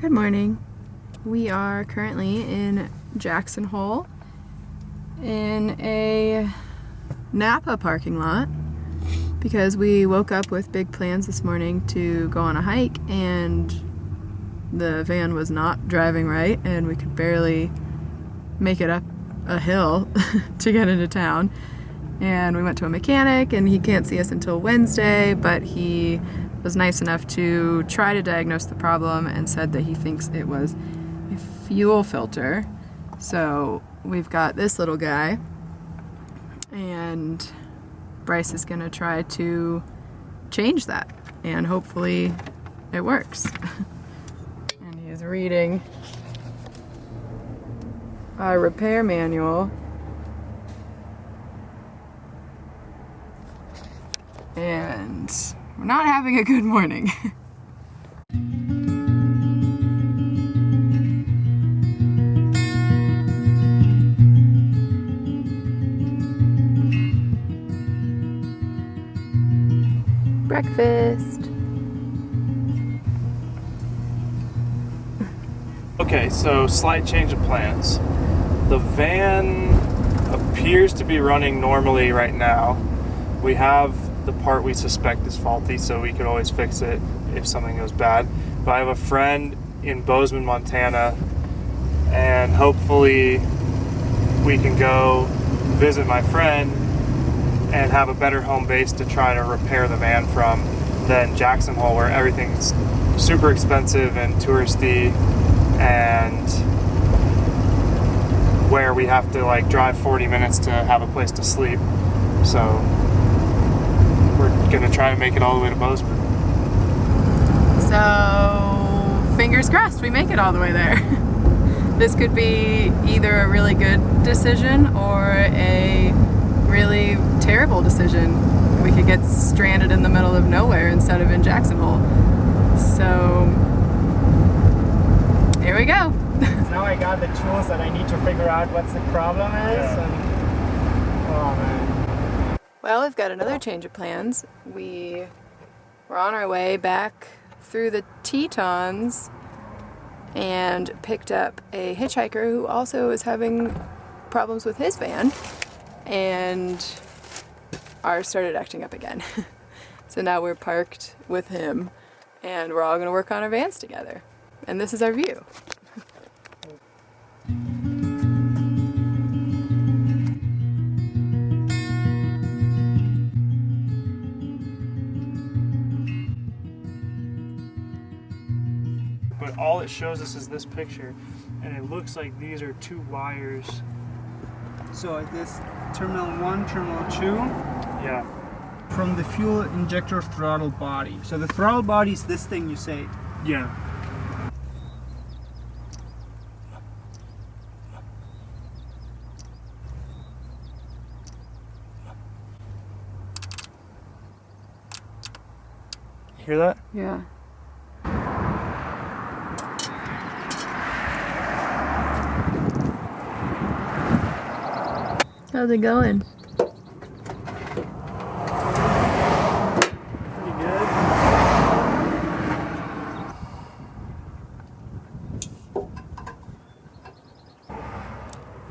Good morning. We are currently in Jacksonville in a Napa parking lot because we woke up with big plans this morning to go on a hike and the van was not driving right and we could barely make it up a hill to get into town. And we went to a mechanic and he can't see us until Wednesday, but he was nice enough to try to diagnose the problem and said that he thinks it was a fuel filter. So we've got this little guy and Bryce is gonna try to change that and hopefully it works. And he's reading our repair manual. And we're not having a good morning. Breakfast. Okay, so slight change of plans. The van appears to be running normally right now. We have the part we suspect is faulty, so we could always fix it if something goes bad. But I have a friend in Bozeman, Montana, and hopefully we can go visit my friend and have a better home base to try to repair the van from than Jacksonville, where everything's super expensive and touristy, and where we have to like drive 40 minutes to have a place to sleep. So we're gonna try to make it all the way to Bozeman. So fingers crossed we make it all the way there. This could be either a really good decision or a really terrible decision. We could get stranded in the middle of nowhere instead of in Jacksonville. So here we go. Now I got the tools that I need to figure out what the problem is. Yeah. And, oh man. Well, we've got another change of plans. We were on our way back through the Tetons and picked up a hitchhiker who also is having problems with his van, and ours started acting up again. So now we're parked with him and we're all going to work on our vans together. And this is our view. But all it shows us is this picture, and it looks like these are two wires. So this terminal 1, terminal 2, Yeah. from the fuel injector throttle body. So the throttle body is this thing you say. Yeah. Hear that? Yeah. How's it going? Pretty good.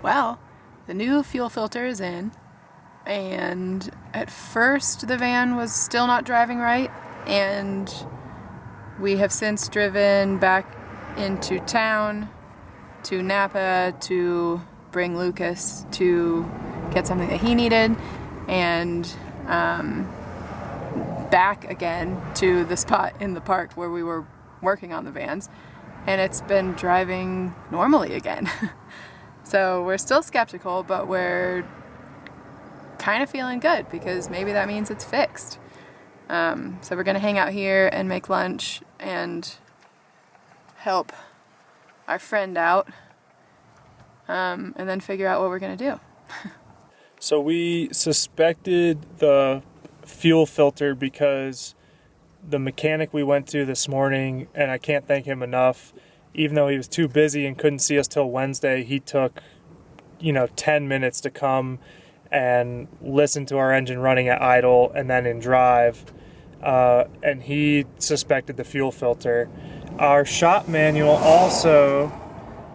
Well, the new fuel filter is in, and at first the van was still not driving right, and we have since driven back into town to Napa to bring Lucas to get something that he needed, and back again to the spot in the park where we were working on the vans, and it's been driving normally again. So we're still skeptical, but we're kind of feeling good because maybe that means it's fixed. So we're gonna hang out here and make lunch and help our friend out, and then figure out what we're gonna do. So we suspected the fuel filter because the mechanic we went to this morning, and I can't thank him enough, even though he was too busy and couldn't see us till Wednesday, he took, 10 minutes to come and listen to our engine running at idle and then in drive. And he suspected the fuel filter. Our shop manual also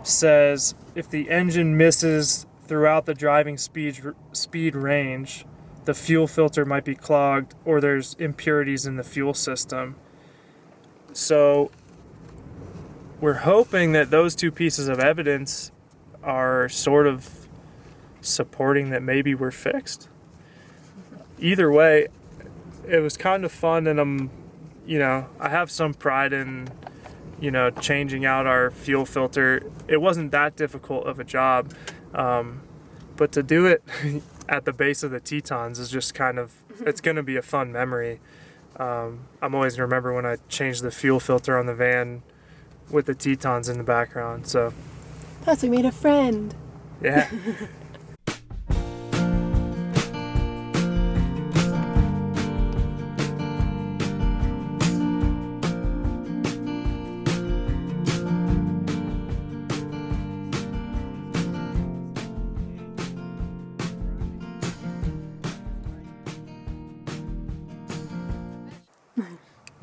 says if the engine misses throughout the driving speed range, the fuel filter might be clogged or there's impurities in the fuel system. So we're hoping that those two pieces of evidence are sort of supporting that maybe we're fixed. Either way, it was kind of fun, and I have some pride in, changing out our fuel filter. It wasn't that difficult of a job, but to do it at the base of the Tetons is just it's going to be a fun memory. I'm always going to remember when I changed the fuel filter on the van with the Tetons in the background. So plus we made a friend. Yeah.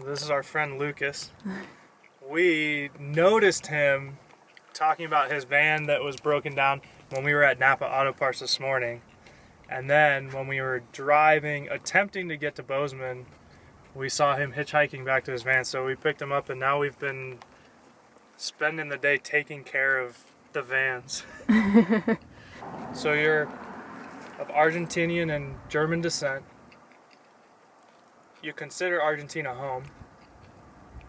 This is our friend Lucas. We noticed him talking about his van that was broken down when we were at Napa Auto Parts this morning. And then when we were attempting to get to Bozeman, we saw him hitchhiking back to his van. So we picked him up, and now we've been spending the day taking care of the vans. So you're of Argentinian and German descent. You consider Argentina home,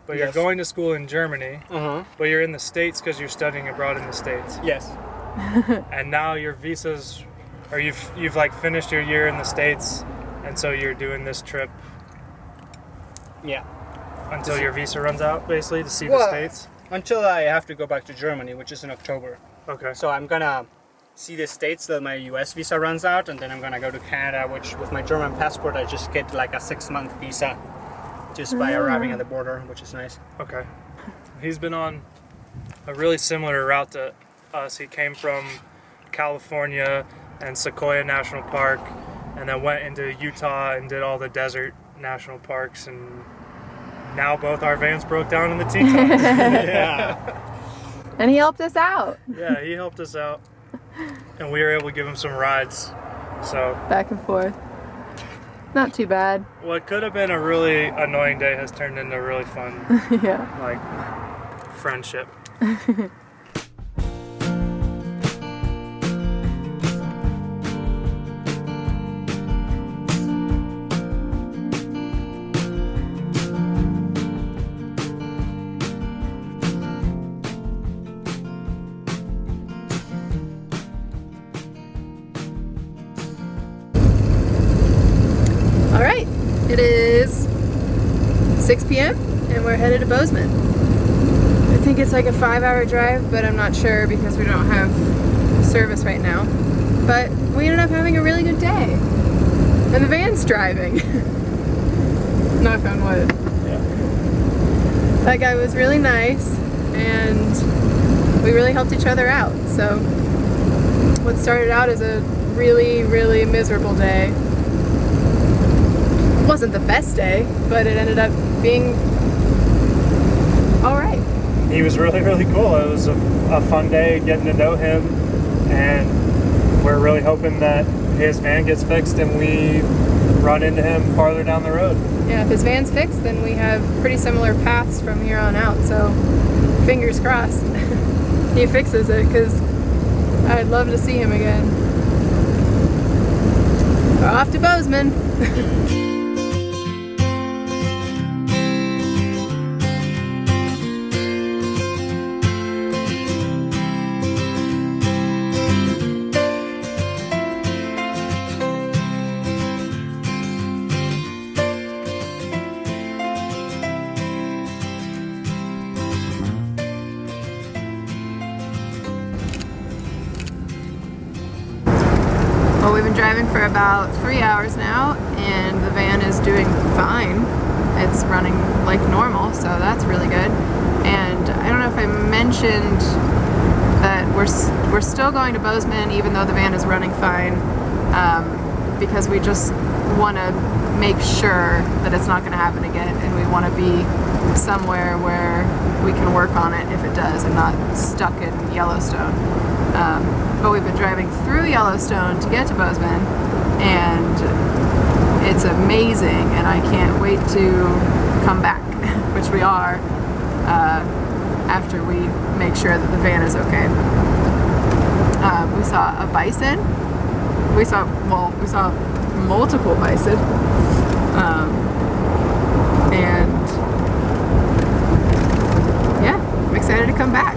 but Yes. you're going to school in Germany, Uh-huh. but you're in the States because you're studying abroad in the States. Yes. And now your visas, or you've finished your year in the States, and so you're doing this trip Yeah. until your visa runs out, basically, to see the Well, States. Until I have to go back to Germany, which is in October. Okay. So I'm gonna see the States till my US visa runs out, and then I'm gonna go to Canada, which with my German passport I just get like a 6-month visa just by arriving at the border, which is nice. Okay. He's been on a really similar route to us. He came from California and Sequoia National Park, and then went into Utah and did all the desert national parks, and now both our vans broke down in the Tetons. Yeah. And he helped us out. Yeah, he helped us out, and we were able to give him some rides. So Back and forth. Not too bad. what could have been a really annoying day has turned into a really fun, Yeah. friendship. All right. It is 6 p.m. and we're headed to Bozeman. I think it's like a 5-hour drive, but I'm not sure because we don't have service right now. But we ended up having a really good day. And the van's driving. Knock on wood. Yeah. That guy was really nice, and we really helped each other out. So what started out as a really, really miserable day wasn't the best day, but it ended up being all right. He was really, really cool. It was a fun day getting to know him, and we're really hoping that his van gets fixed and we run into him farther down the road. Yeah, if his van's fixed, then we have pretty similar paths from here on out, so fingers crossed he fixes it, because I'd love to see him again. We're off to Bozeman. Well, we've been driving for about 3 hours now, and the van is doing fine. It's running like normal, so that's really good. And I don't know if I mentioned that we're still going to Bozeman even though the van is running fine, because we just want to make sure that it's not going to happen again, and we want to be somewhere where we can work on it if it does and not stuck in Yellowstone. But we've been driving through Yellowstone to get to Bozeman, and it's amazing, and I can't wait to come back, which we are, after we make sure that the van is okay. We saw a bison. We saw multiple bison. And yeah, I'm excited to come back.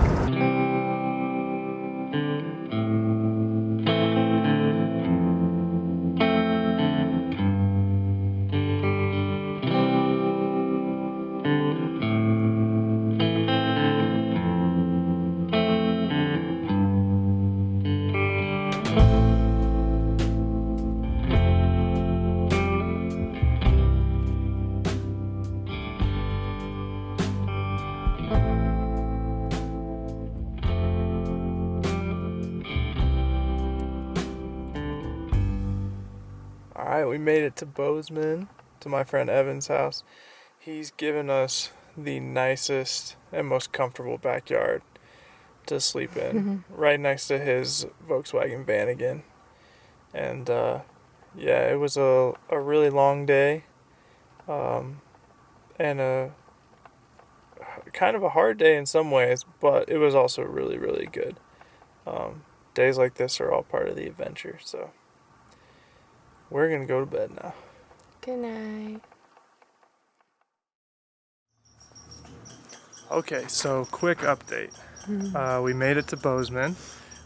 Alright, we made it to Bozeman, to my friend Evan's house. He's given us the nicest and most comfortable backyard to sleep in, right next to his Volkswagen van again. And yeah, it was a really long day, and a kind of a hard day in some ways, but it was also really, really good. Days like this are all part of the adventure, so we're gonna go to bed now. Good night. Okay, so quick update. We made it to Bozeman.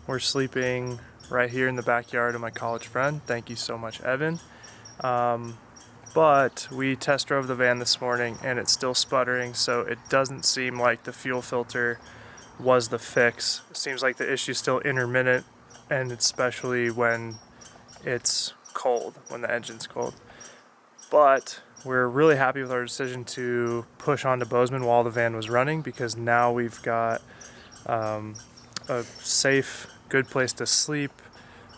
We're sleeping right here in the backyard of my college friend. Thank you so much, Evan. But we test drove the van this morning and it's still sputtering, so it doesn't seem like the fuel filter was the fix. It seems like the issue's still intermittent, and especially when it's cold, when the engine's cold. But we're really happy with our decision to push on to Bozeman while the van was running, because now we've got a safe, good place to sleep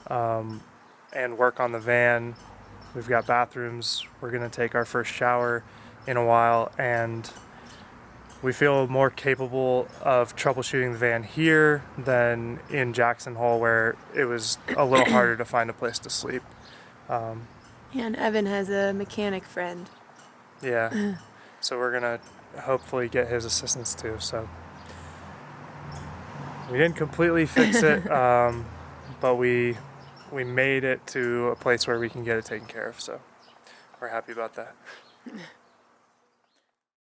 and work on the van. We've got bathrooms. We're gonna take our first shower in a while, and we feel more capable of troubleshooting the van here than in Jackson Hole, where it was a little harder to find a place to sleep. And Evan has a mechanic friend. Yeah, so we're gonna hopefully get his assistance too. So we didn't completely fix it, but we made it to a place where we can get it taken care of. So we're happy about that.